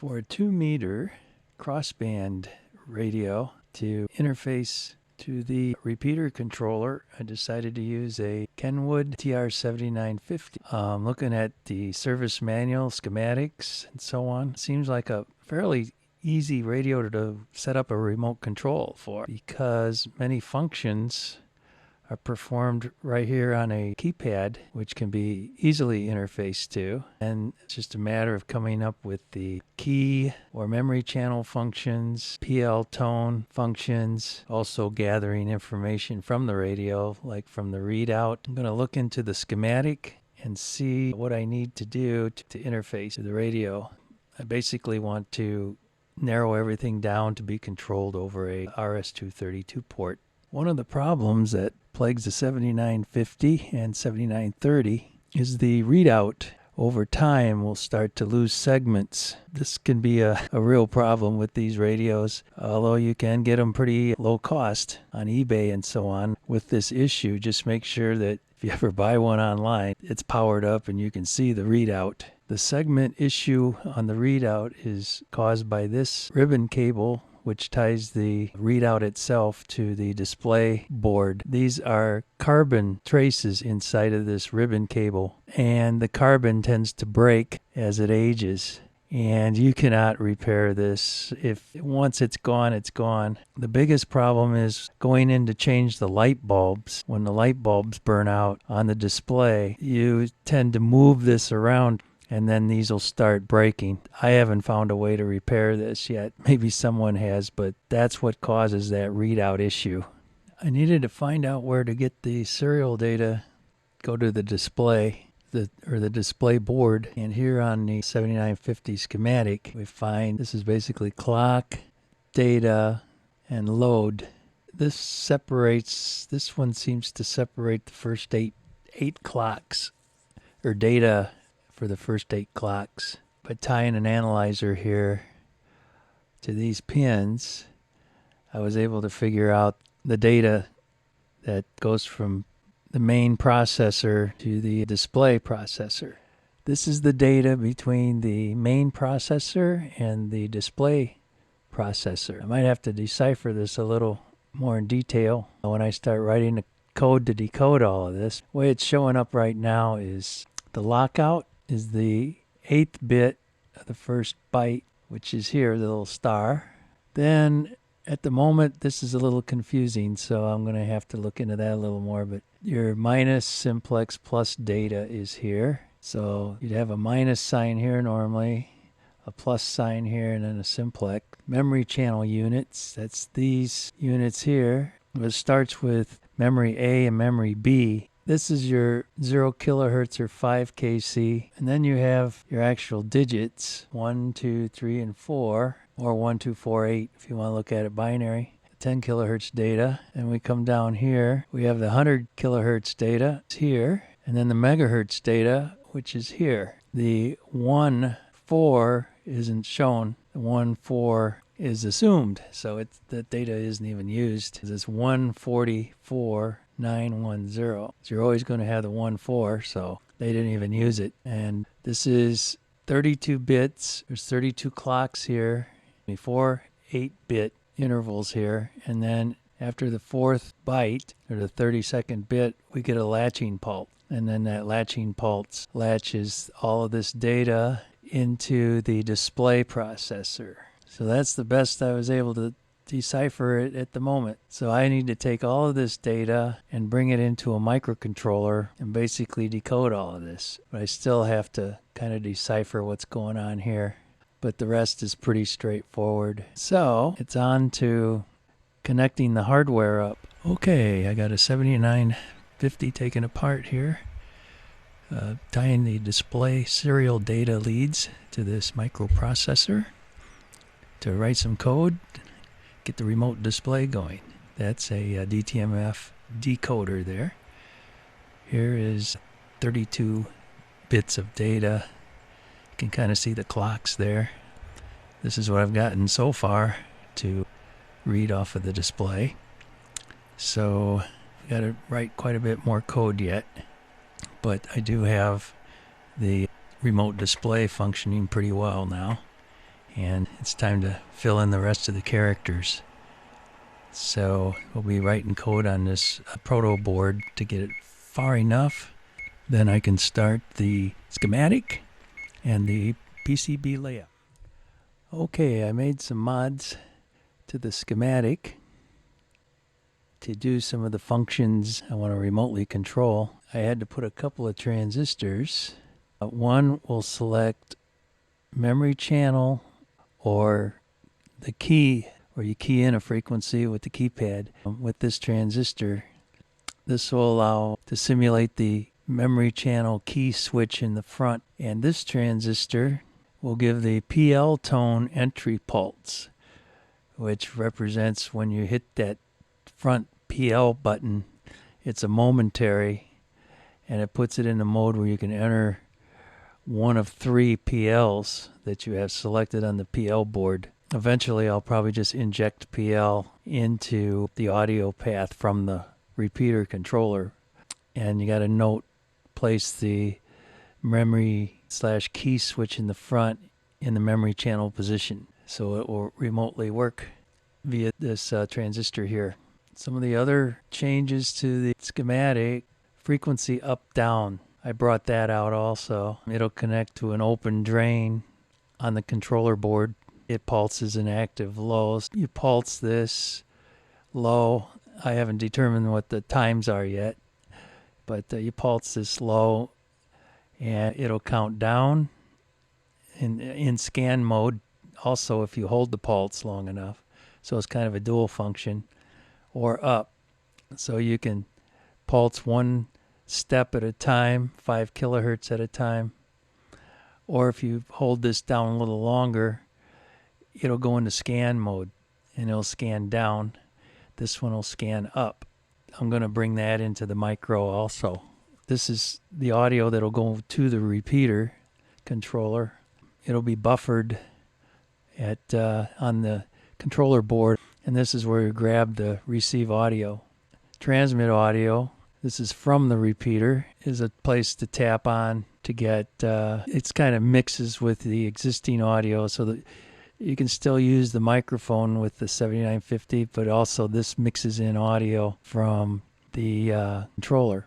For a 2-meter crossband radio to interface to the repeater controller, I decided to use a Kenwood TR7950. Looking at the service manual, schematics, and so on, seems like a fairly easy radio to set up a remote control for, because many functions are performed right here on a keypad, which can be easily interfaced to. And it's just a matter of coming up with the key or memory channel functions, PL tone functions, also gathering information from the radio, like from the readout. I'm going to look into the schematic and see what I need to do to interface to the radio. I basically want to narrow everything down to be controlled over a Rs232 port. One of the problems that plagues the 7950 and 7930 is the readout over time will start to lose segments. This can be a real problem with these radios, although you can get them pretty low cost on eBay and so on. With this issue, just make sure that if you ever buy one online, it's powered up and you can see the readout. The segment issue on the readout is caused by this ribbon cable, which ties the readout itself to the display board. These are carbon traces inside of this ribbon cable, and the carbon tends to break as it ages. And you cannot repair this. If once it's gone, it's gone. The biggest problem is going in to change the light bulbs. When the light bulbs burn out on the display, you tend to move this around, and then these will start breaking. I haven't found a way to repair this yet. Maybe someone has, but that's what causes that readout issue. I needed to find out where to get the serial data, go to the display, the display board, and here on the 7950 schematic, we find this is basically clock, data, and load. This one seems to separate the first eight clocks, or data for the first 8 clocks. By tying an analyzer here to these pins, I was able to figure out the data that goes from the main processor to the display processor. This is the data between the main processor and the display processor. I might have to decipher this a little more in detail when I start writing the code to decode all of this. The way it's showing up right now is the lockout is the 8th bit of the first byte, which is here, the little star. Then at the moment, this is a little confusing, so I'm going to have to look into that a little more. But your minus simplex plus data is here. So you'd have a minus sign here normally, a plus sign here, and then a simplex. Memory channel units, that's these units here. It starts with memory A and memory B. This is your 0 kilohertz or 5 kc, and then you have your actual digits, 1, 2, 3, and 4, or 1, 2, 4, 8 if you want to look at it binary. 10 kilohertz data, and we come down here, we have the 100 kilohertz data here, and then the megahertz data, which is here. The 1, 4 isn't shown. The 1, 4 is assumed, so the data isn't even used. It's 144. 910. So you're always going to have the 1-4, so they didn't even use it. And this is 32 bits. There's 32 clocks here, 4 8-bit intervals here, and then after the 4th byte, or the 32nd bit, we get a latching pulse. And then that latching pulse latches all of this data into the display processor. So that's the best I was able to decipher it at the moment. So I need to take all of this data and bring it into a microcontroller and basically decode all of this. But I still have to kind of decipher what's going on here. But the rest is pretty straightforward. So it's on to connecting the hardware up. Okay, I got a 7950 taken apart here. Tying the display serial data leads to this microprocessor to write some code, get the remote display going. That's a DTMF decoder there. Here is 32 bits of data. You can kind of see the clocks there. This is what I've gotten so far to read off of the display. So I've got to write quite a bit more code yet, but I do have the remote display functioning pretty well now. and it's time to fill in the rest of the characters. So we'll be writing code on this proto board to get it far enough. Then I can start the schematic and the PCB layout. Okay, I made some mods to the schematic to do some of the functions I want to remotely control. I had to put a couple of transistors. One will select memory channel or the key, where you key in a frequency with the keypad. With this transistor, this will allow to simulate the memory channel key switch in the front, and this transistor will give the PL tone entry pulse, which represents when you hit that front PL button. It's a momentary, and it puts it in the mode where you can enter one of 3 PLs that you have selected on the PL board. Eventually I'll probably just inject PL into the audio path from the repeater controller. And you got to note, place the memory/key switch in the front in the memory channel position, so it will remotely work via this transistor here. Some of the other changes to the schematic: frequency up down, I brought that out also. It'll connect to an open drain on the controller board. It pulses an active low. You pulse this low. I haven't determined what the times are yet, but you pulse this low and it'll count down in scan mode also if you hold the pulse long enough. So it's kind of a dual function. Or up, so you can pulse one step at a time, 5 kilohertz at a time. Or if you hold this down a little longer, it'll go into scan mode and it'll scan down. This one will scan up. I'm going to bring that into the micro also. This is the audio that'll go to the repeater controller. It'll be buffered at on the controller board, and this is where you grab the receive audio. Transmit audio, this is from the repeater, is a place to tap on to get, it's kind of mixes with the existing audio so that you can still use the microphone with the 7950, but also this mixes in audio from the controller.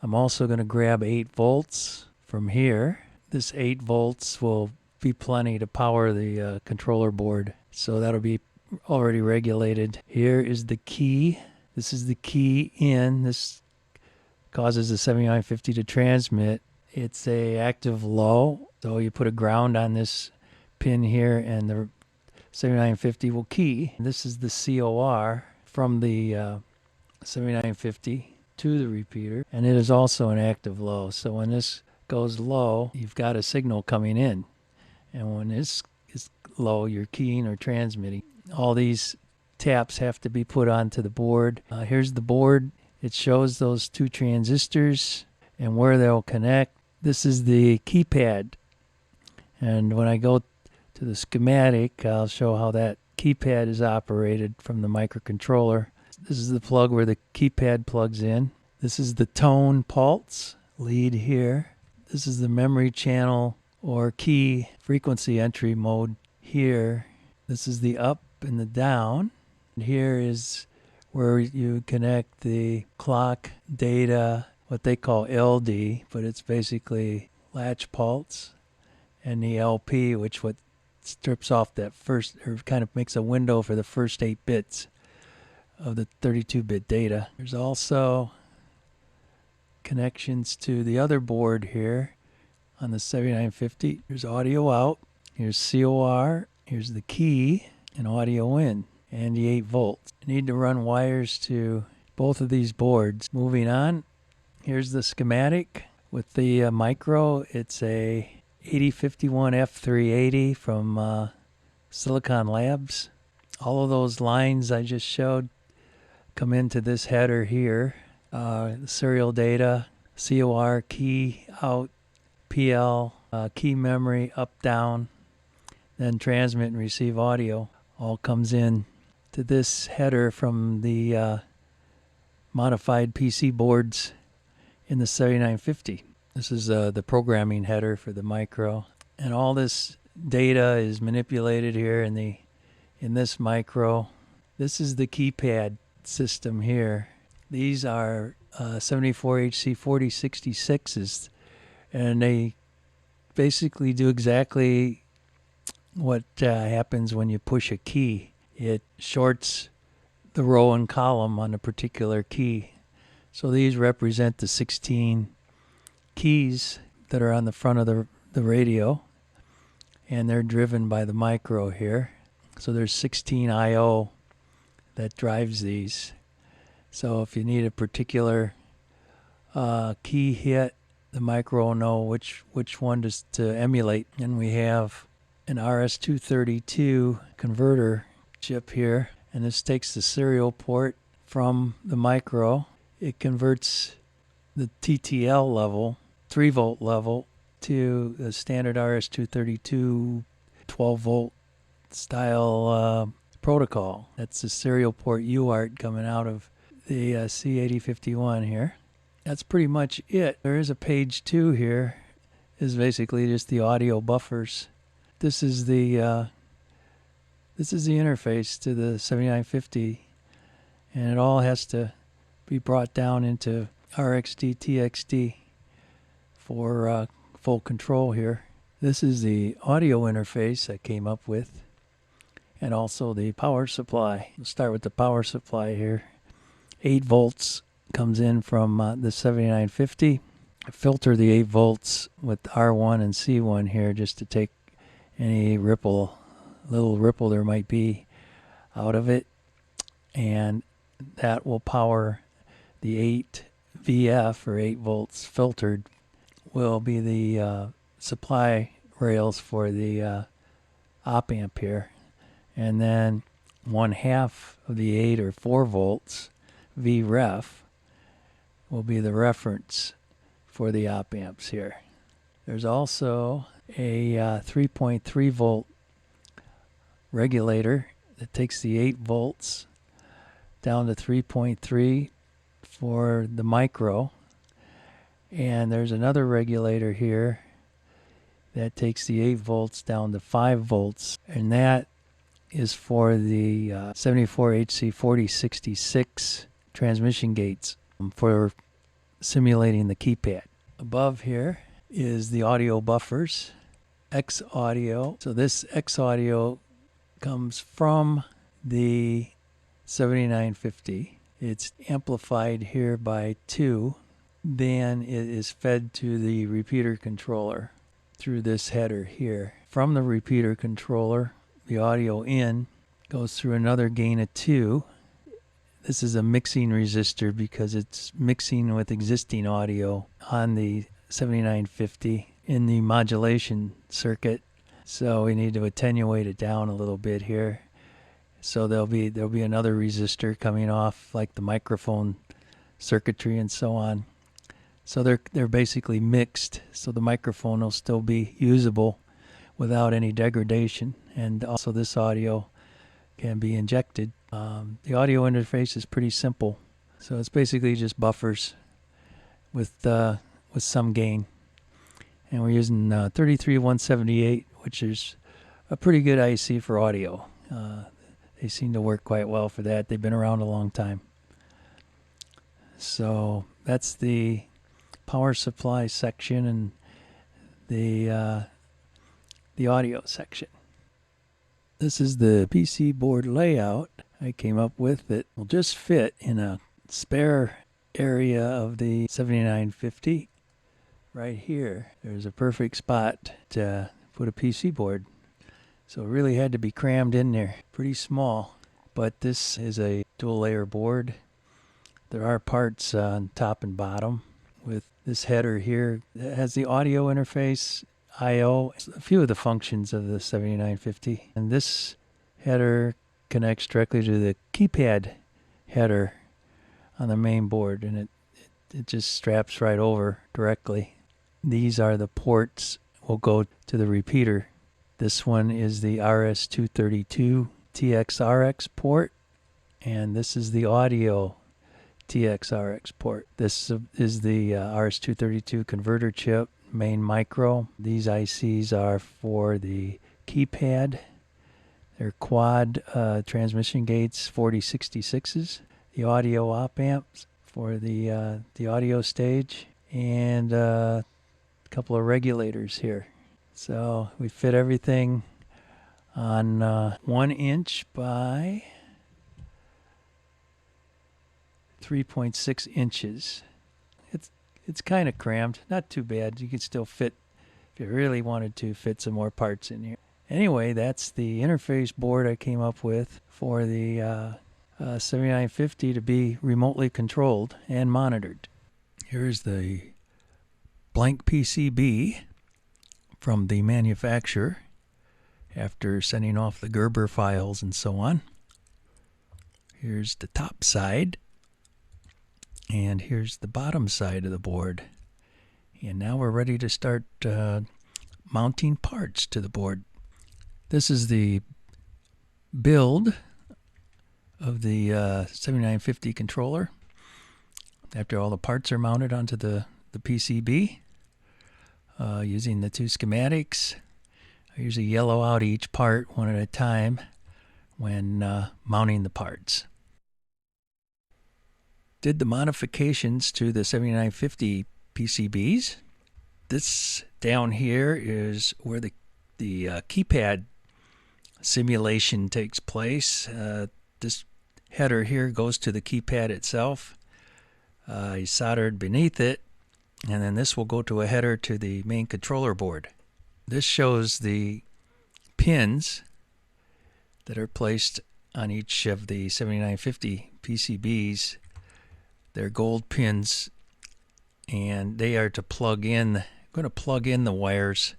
I'm also going to grab 8 volts from here. This 8 volts will be plenty to power the controller board, so that'll be already regulated. Here is the key. This is the key in. This causes the 7950 to transmit. It's a active low, so you put a ground on this pin here and the 7950 will key. This is the COR from the 7950 to the repeater, and it is also an active low. So when this goes low, you've got a signal coming in, and when this is low, you're keying or transmitting. All these taps have to be put onto the board. Here's the board. It shows those 2 transistors and where they'll connect. This is the keypad, and when I go to the schematic, I'll show how that keypad is operated from the microcontroller. This is the plug where the keypad plugs in. This is the tone pulse lead here. This is the memory channel or key frequency entry mode here. This is the up and the down. And here is where you connect the clock data, what they call LD, but it's basically latch pulse, and the LP, which what strips off that first, or kind of makes a window for the first 8 bits of the 32-bit data. There's also connections to the other board here on the 7950. There's audio out, here's COR, here's the key, and audio in, and the 8 volts. You need to run wires to both of these boards. Moving on, here's the schematic with the micro. It's a 8051F380 from Silicon Labs. All of those lines I just showed come into this header here. The serial data, COR, key out, PL, key memory, up, down, then transmit and receive audio. All comes in to this header from the modified PC boards in the 7950. This is the programming header for the micro. And all this data is manipulated here in this micro. This is the keypad system here. These are 74HC4066s, and they basically do exactly what happens when you push a key. It shorts the row and column on a particular key. So these represent the 16 keys that are on the front of the radio, and they're driven by the micro here. So there's 16 I/O that drives these. So if you need a particular key hit, the micro will know which one to emulate. And we have an Rs232 converter chip here, and this takes the serial port from the micro. It converts the TTL level, 3 volt level, to the standard Rs232 12 volt style protocol. That's the serial port UART coming out of the C8051 here. That's pretty much it. There is a page 2 here. This is basically just the audio buffers. This is the interface to the 7950, and it all has to be brought down into RxD TXD for full control here. This is the audio interface I came up with, and also the power supply. We'll start with the power supply here. 8 volts comes in from the 7950. I filter the 8 volts with R1 and C1 here just to take any little ripple there might be out of it, and that will power the 8 VF, or 8 volts filtered, will be the supply rails for the op amp here. And then 1/2 of the 8 or 4 volts VREF will be the reference for the op amps here. There's also a 3.3 volt regulator that takes the 8 volts down to 3.3 for the micro, and there's another regulator here that takes the 8 volts down to 5 volts, and that is for the 74HC4066 transmission gates for simulating the keypad. Above here is the audio buffers, X audio. So this X audio comes from the 7950. It's amplified here by 2. Then it is fed to the repeater controller through this header here. From the repeater controller, the audio in goes through another gain of 2. This is a mixing resistor because it's mixing with existing audio on the 7950 in the modulation circuit. So we need to attenuate it down a little bit here. So there'll be another resistor coming off, like the microphone circuitry and so on. So they're basically mixed, so the microphone will still be usable without any degradation. And also this audio can be injected. The audio interface is pretty simple. So it's basically just buffers with some gain. And we're using 33178, which is a pretty good IC for audio. They seem to work quite well for that. They've been around a long time. So that's the power supply section and the audio section. This is the PC board layout I came up with that will just fit in a spare area of the 7950. Right here, there's a perfect spot to put a PC board. So it really had to be crammed in there. Pretty small, but this is a dual layer board. There are parts on top and bottom with this header here that has the audio interface, I/O, a few of the functions of the 7950. And this header connects directly to the keypad header on the main board, and it just straps right over directly. These are the ports will go to the repeater. This one is the Rs232 TXRX port, and this is the audio TXRX port. This is the Rs232 converter chip. main micro. These ICs are for the keypad. They're quad transmission gates 4066s. The audio op amps for the audio stage, and a couple of regulators here. So we fit everything on 1 inch by 3.6 inches. It's kind of crammed, not too bad. You can still fit, if you really wanted to, fit some more parts in here. Anyway, that's the interface board I came up with for the 7950 to be remotely controlled and monitored. Here's the blank PCB from the manufacturer after sending off the Gerber files and so on. Here's the top side, and here's the bottom side of the board. And now we're ready to start mounting parts to the board. This is the build of the 7950 controller after all the parts are mounted onto the PCB using the two schematics. I usually yellow out each part one at a time when mounting the parts. Did the modifications to the 7950 PCBs. This down here is where the keypad simulation takes place. This header here goes to the keypad itself. I soldered beneath it, and then this will go to a header to the main controller board. This shows the pins that are placed on each of the 7950 PCBs. They're gold pins, and they are to plug in. I'm going to plug in the wires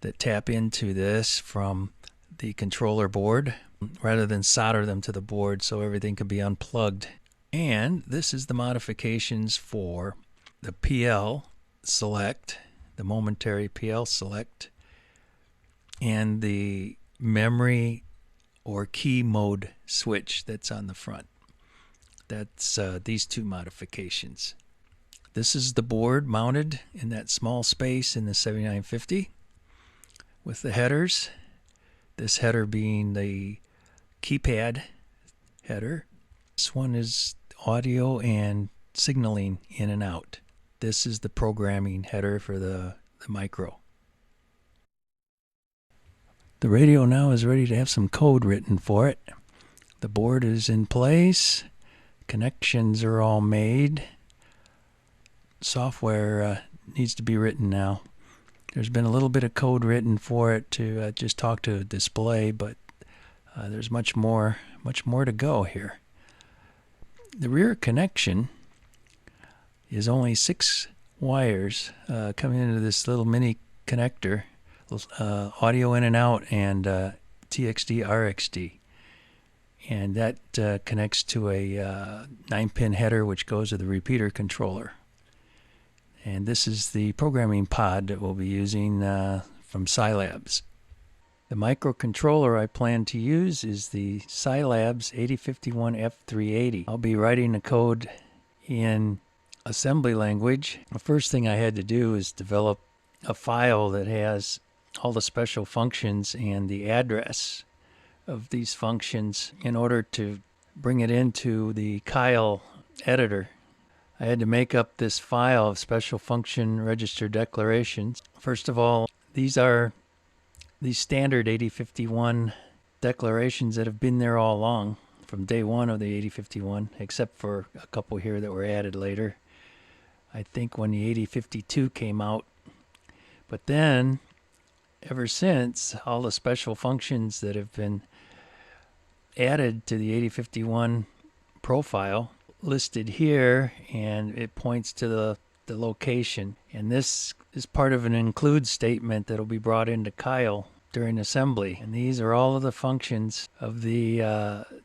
that tap into this from the controller board rather than solder them to the board so everything can be unplugged. And this is the modifications for the PL select, the momentary PL select, and the memory or key mode switch that's on the front. That's these two modifications. This is the board mounted in that small space in the 7950 with the headers. This header being the keypad header. This one is audio and signaling in and out. This is the programming header for the micro. The radio now is ready to have some code written for it. The board is in place. Connections are all made. Software needs to be written now. There's been a little bit of code written for it to just talk to a display, but there's much more to go here. The rear connection is only 6 wires coming into this little mini connector, audio in and out, and TXD, RXD. And that connects to a 9-pin header which goes to the repeater controller. And this is the programming pod that we'll be using from Scilabs. The microcontroller I plan to use is the Scilabs 8051F380. I'll be writing the code in assembly language. The first thing I had to do is develop a file that has all the special functions and the address of these functions in order to bring it into the Kyle editor. I had to make up this file of special function register declarations. First of all, these are the standard 8051 declarations that have been there all along from day one of the 8051, except for a couple here that were added later, I think when the 8052 came out. But then, ever since, all the special functions that have been added to the 8051 profile listed here, and it points to the location. And this is part of an include statement that will be brought into Kyle during assembly. And these are all of the functions of the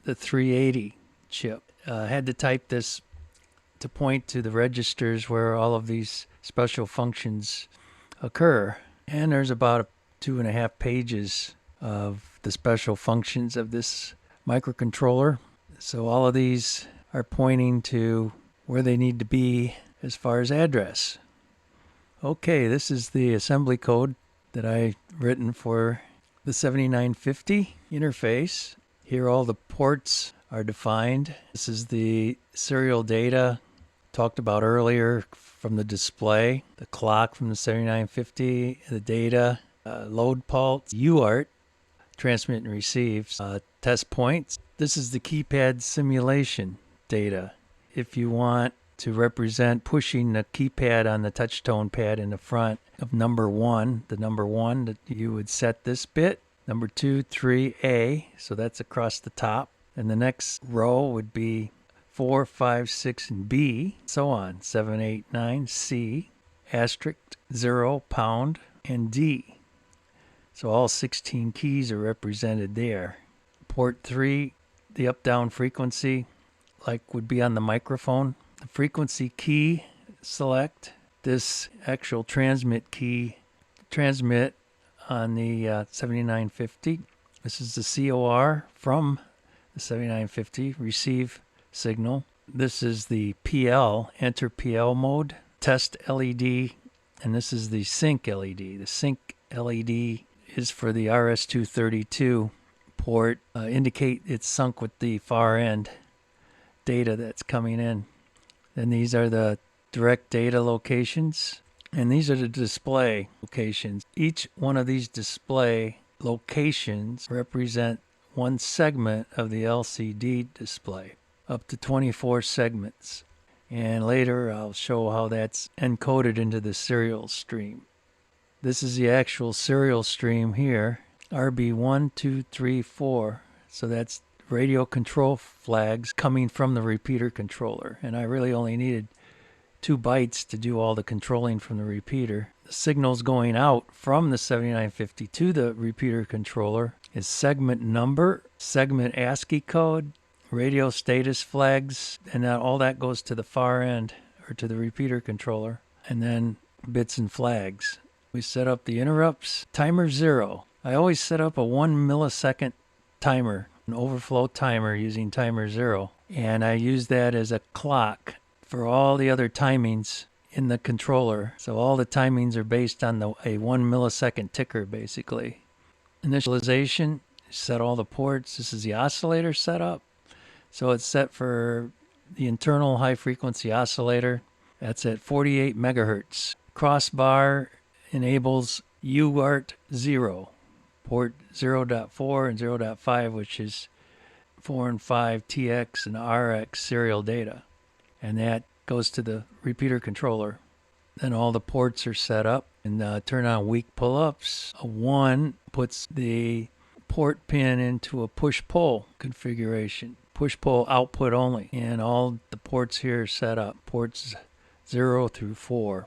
380 chip. I had to type this to point to the registers where all of these special functions occur. And there's about 2.5 pages of the special functions of this microcontroller. So all of these are pointing to where they need to be as far as address. Okay, this is the assembly code that I written for the 7950 interface. Here all the ports are defined. This is the serial data talked about earlier from the display, the clock from the 7950, the data, load pulse, UART, transmit and receive, test points. This is the keypad simulation data. If you want to represent pushing the keypad on the touchtone pad in the front of number 1, the number 1, that you would set this bit, number 2, 3A, so that's across the top, and the next row would be 4, 5, 6, and B, so on, 7, 8, 9, C, asterisk, 0, pound, and D. So all 16 keys are represented there. Port 3, the up-down frequency, like would be on the microphone. The frequency key select, this actual transmit key, transmit on the 7950. This is the COR from the 7950, receive signal. This is the PL, enter PL mode, test LED, and this is the sync LED. The sync LED is for the Rs232 port, indicate it's sunk with the far end data that's coming in. Then these are the direct data locations, and these are the display locations. Each one of these display locations represent one segment of the LCD display, up to 24 segments. And later I'll show how that's encoded into the serial stream. This is the actual serial stream here, RB1, 2, 3, 4. So that's radio control flags coming from the repeater controller. And I really only needed 2 bytes to do all the controlling from the repeater. The signals going out from the 7950 to the repeater controller is segment number, segment ASCII code, radio status flags, and all that goes to the far end, or to the repeater controller, and then bits and flags. We set up the interrupts. Timer 0. I always set up a 1 millisecond timer, an overflow timer using timer 0, and I use that as a clock for all the other timings in the controller. So all the timings are based on a 1 millisecond ticker, basically. Initialization, set all the ports. This is the oscillator setup. So it's set for the internal high frequency oscillator. That's at 48 megahertz. Crossbar enables UART 0, port 0.4 and 0.5, which is 4 and 5 TX and RX serial data. And that goes to the repeater controller. Then all the ports are set up, and turn on weak pull-ups. A 1 puts the port pin into a push-pull configuration. Push-pull output only. And all the ports here are set up. Ports 0 through 4.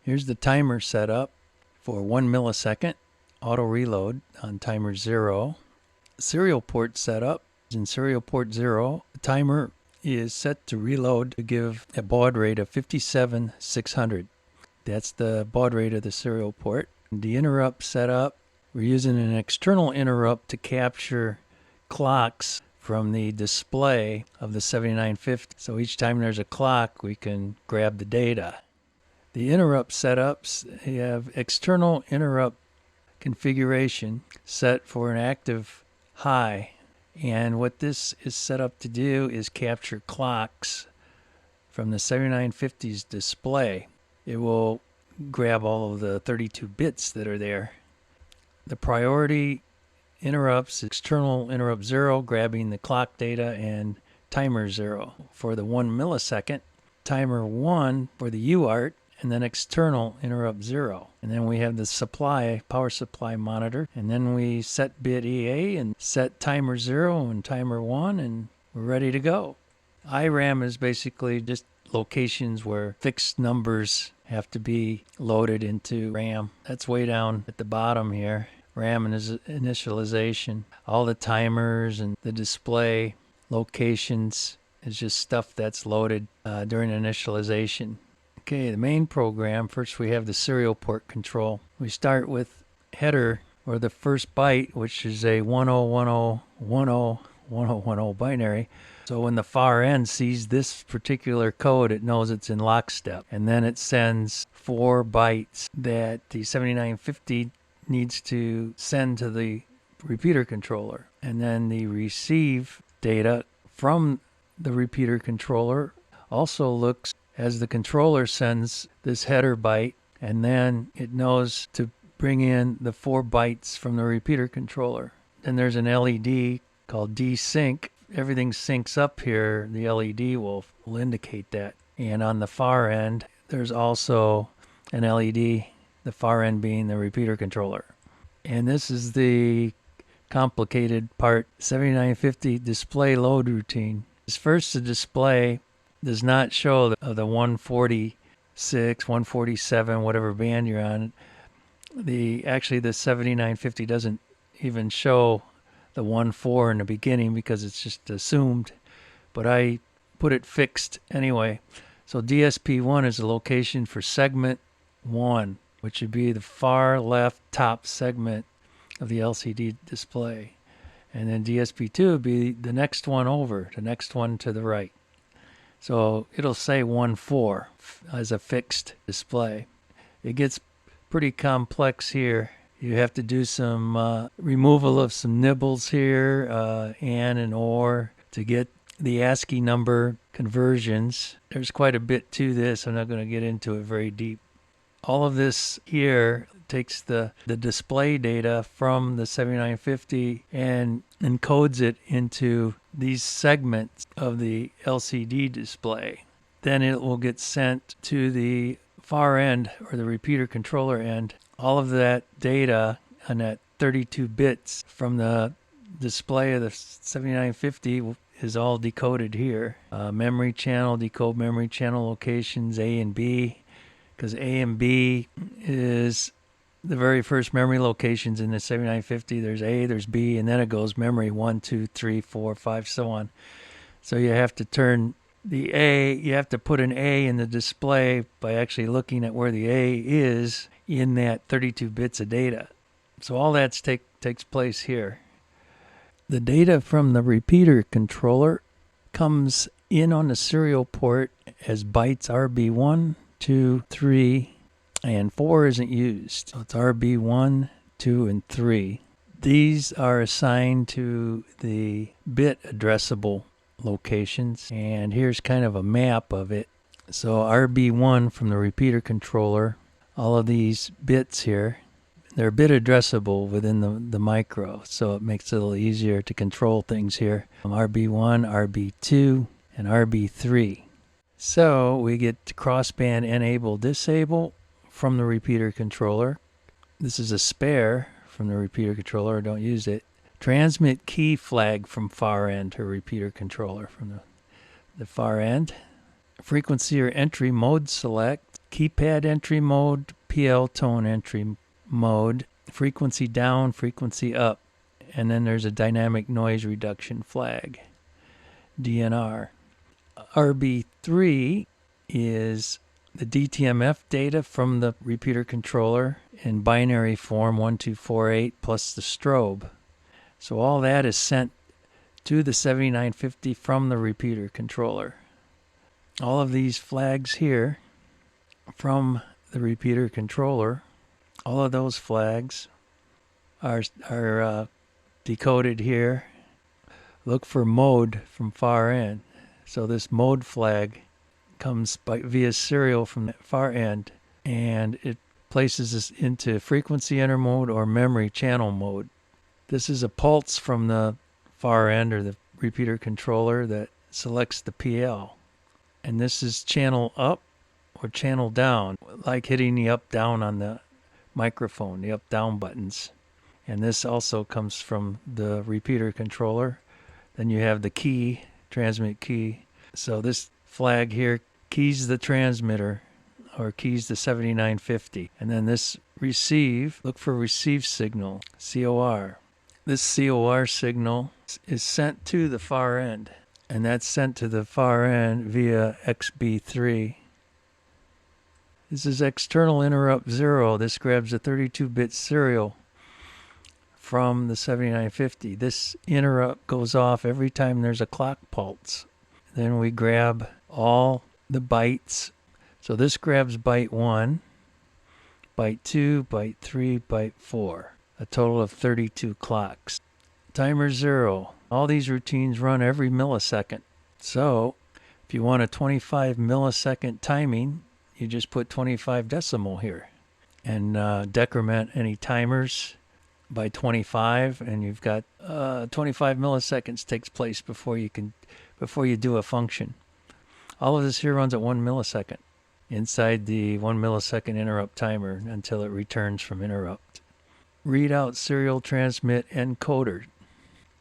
Here's the timer set up for 1 millisecond. Auto reload on timer 0. Serial port setup. In serial port 0, the timer is set to reload to give a baud rate of 57,600. That's the baud rate of the serial port. The interrupt setup, we're using an external interrupt to capture clocks from the display of the 7950. So each time there's a clock, we can grab the data. The interrupt setups, you have external interrupt configuration set for an active high. And what this is set up to do is capture clocks from the 7950's display. It will grab all of the 32 bits that are there. The priority interrupts, external interrupt 0, grabbing the clock data, and timer 0 for the 1 millisecond, timer 1 for the UART, and then external interrupt 0. And then we have the supply, power supply monitor, and then we set bit EA and set timer 0 and timer 1, and we're ready to go. IRAM is basically just locations where fixed numbers have to be loaded into RAM. That's way down at the bottom here. RAM and initialization. All the timers and the display locations is just stuff that's loaded during initialization. Okay, the main program, first we have the serial port control. We start with header, or the first byte, which is a 1010101010 binary. So when the far end sees this particular code, it knows it's in lockstep. And then it sends 4 bytes that the 7950 needs to send to the repeater controller. And then the receive data from the repeater controller also looks as the controller sends this header byte, and then it knows to bring in the 4 bytes from the repeater controller. Then there's an LED called desync. Everything syncs up here. The LED will indicate that. And on the far end, there's also an LED, the far end being the repeater controller. And this is the complicated part, 7950 display load routine. First, the display does not show the 146, 147, whatever band you're on. Actually, the 7950 doesn't even show the 1.4 in the beginning because it's just assumed, but I put it fixed anyway. So DSP1 is the location for segment 1, which would be the far left top segment of the LCD display. And then DSP2 would be the next one over, the next one to the right. So it'll say 1.4 as a fixed display. It gets pretty complex here. You have to do some removal of some nibbles here, and or, to get the ASCII number conversions. There's quite a bit to this. I'm not going to get into it very deep. All of this here takes the display data from the 7950 and encodes it into these segments of the LCD display. Then it will get sent to the far end, or the repeater controller end. All of that data on that 32 bits from the display of the 7950 is all decoded here. Memory channel, decode memory channel locations A and B, because A and B is the very first memory locations in the 7950. There's A, there's B, and then it goes memory 1, 2, 3, 4, 5, so on. So you have to turn the A, you have to put an A in the display by actually looking at where the A is in that 32 bits of data. So all that takes place here. The data from the repeater controller comes in on the serial port as bytes RB1, 2, 3, and 4 isn't used. So it's RB1, 2, and 3. These are assigned to the bit addressable locations, and here's kind of a map of it. So RB1 from the repeater controller, all of these bits here, they're bit addressable within the micro, so it makes it a little easier to control things here. RB1, RB2, and RB3. So we get crossband enable disable from the repeater controller. This is a spare from the repeater controller, don't use it. Transmit key flag from far end to repeater controller from the far end. Frequency or entry mode select. Keypad entry mode, PL tone entry mode. Frequency down, frequency up. And then there's a dynamic noise reduction flag, DNR. RB3 is the DTMF data from the repeater controller in binary form 1248 plus the strobe. So all that is sent to the 7950 from the repeater controller. All of these flags here from the repeater controller, all of those flags are decoded here. Look for mode from far end. So this mode flag comes via serial from the far end, and it places us into frequency enter mode or memory channel mode. This is a pulse from the far end or the repeater controller that selects the PL. And this is channel up or channel down, like hitting the up down on the microphone, the up down buttons. And this also comes from the repeater controller. Then you have the key, transmit key. So this flag here keys the transmitter or keys the 7950. And then this receive, look for receive signal, COR. This COR signal is sent to the far end, and that's sent to the far end via XB3. This is external interrupt 0. This grabs a 32-bit serial from the 7950. This interrupt goes off every time there's a clock pulse. Then we grab all the bytes. So this grabs byte 1, byte 2, byte 3, byte 4. A total of 32 clocks. Timer 0. All these routines run every millisecond. So if you want a 25 millisecond timing, you just put 25 decimal here and decrement any timers by 25, and you've got 25 milliseconds takes place before you do a function. All of this here runs at 1 millisecond inside the 1 millisecond interrupt timer until it returns from interrupt. Readout serial transmit encoder.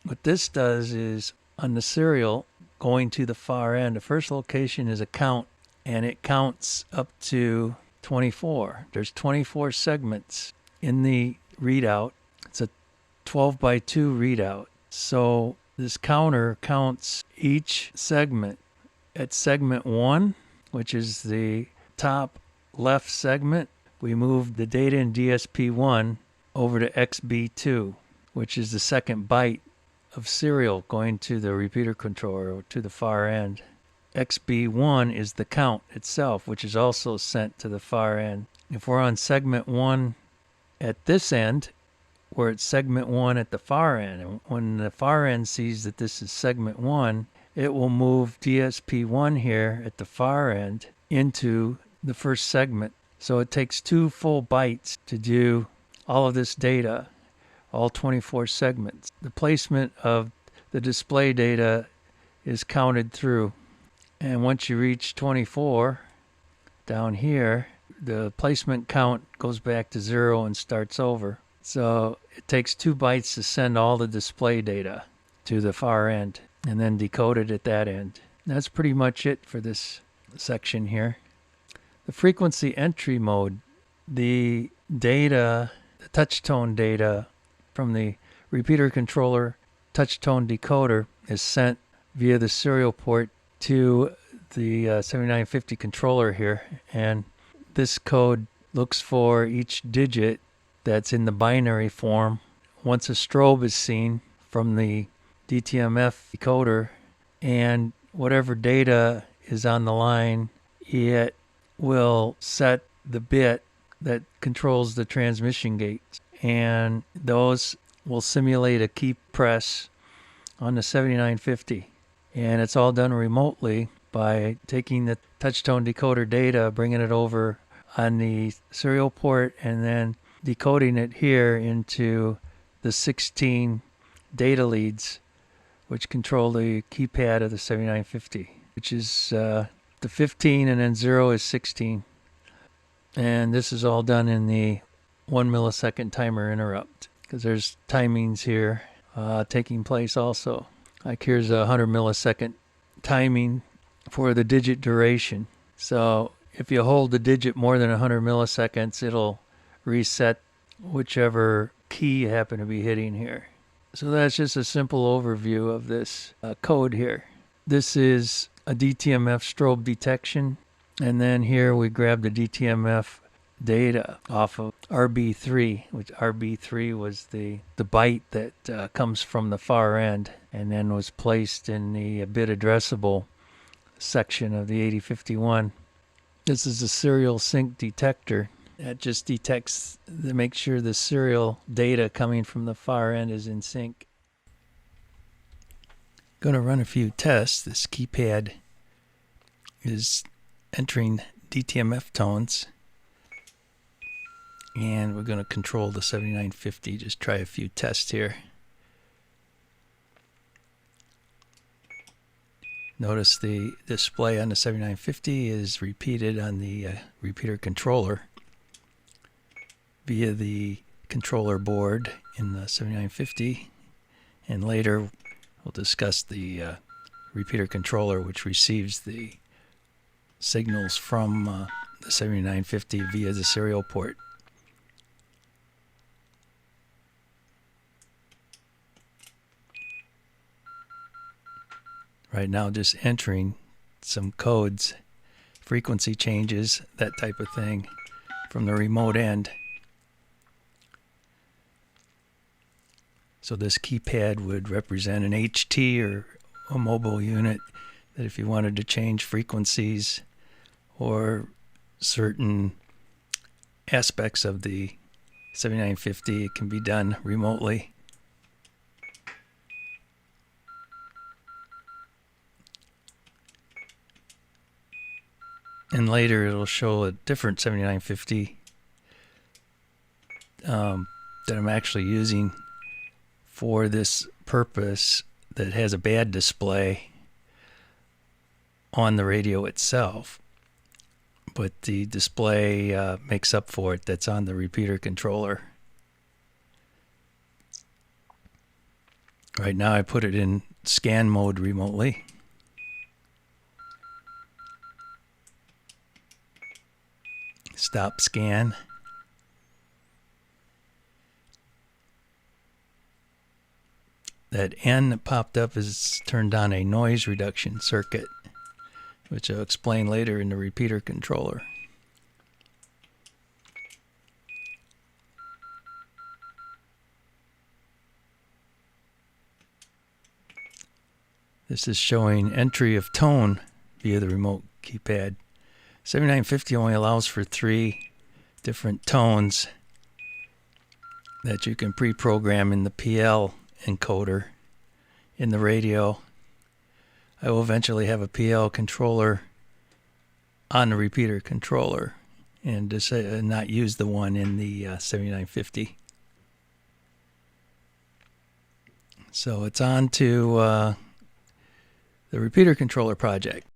What this does is on the serial going to the far end, the first location is a count, and it counts up to 24. There's 24 segments in the readout. It's a 12 by 2 readout. So this counter counts each segment. At segment 1, which is the top left segment, we move the data in DSP1 over to XB2, which is the second byte of serial going to the repeater controller or to the far end. XB1 is the count itself, which is also sent to the far end. If we're on segment 1 at this end, we're at segment 1 at the far end. And when the far end sees that this is segment 1, it will move DSP1 here at the far end into the first segment. So it takes 2 full bytes to do all of this data, all 24 segments. The placement of the display data is counted through. And once you reach 24, down here, the placement count goes back to 0 and starts over. So it takes 2 bytes to send all the display data to the far end and then decode it at that end. That's pretty much it for this section here. The frequency entry mode, the data, the touch tone data from the repeater controller touch tone decoder is sent via the serial port to the 7950 controller here, and this code looks for each digit that's in the binary form. Once a strobe is seen from the DTMF decoder and whatever data is on the line, it will set the bit that controls the transmission gates, and those will simulate a key press on the 7950. And it's all done remotely by taking the touchtone decoder data, bringing it over on the serial port, and then decoding it here into the 16 data leads which control the keypad of the 7950, which is the 15 and then 0 is 16. And this is all done in the 1 millisecond timer interrupt, because there's timings here taking place also. Like here's a 100 millisecond timing for the digit duration. So if you hold the digit more than 100 milliseconds, it'll reset whichever key you happen to be hitting here. So that's just a simple overview of this code here. This is a DTMF strobe detection. And then here we grab the DTMF data off of RB3, which RB3 was the byte that comes from the far end and then was placed in the bit addressable section of the 8051. This is a serial sync detector. That just detects to make sure the serial data coming from the far end is in sync. Going to run a few tests. This keypad is entering DTMF tones, and we're going to control the 7950. Just try a few tests here. Notice the display on the 7950 is repeated on the repeater controller via the controller board in the 7950, and later we'll discuss the repeater controller, which receives the signals from the 7950 via the serial port. Right now just entering some codes, frequency changes, that type of thing from the remote end. So this keypad would represent an HT or a mobile unit that if you wanted to change frequencies or certain aspects of the 7950. It can be done remotely. And later it'll show a different 7950 that I'm actually using for this purpose that has a bad display on the radio itself. But the display makes up for it that's on the repeater controller. Right now I put it in scan mode remotely. Stop scan. That N that popped up is turned on a noise reduction circuit, which I'll explain later in the repeater controller. This is showing entry of tone via the remote keypad. 7950 only allows for 3 different tones that you can pre-program in the PL encoder in the radio. I will eventually have a PL controller on the repeater controller and not use the one in the 7950. So it's on to the repeater controller project.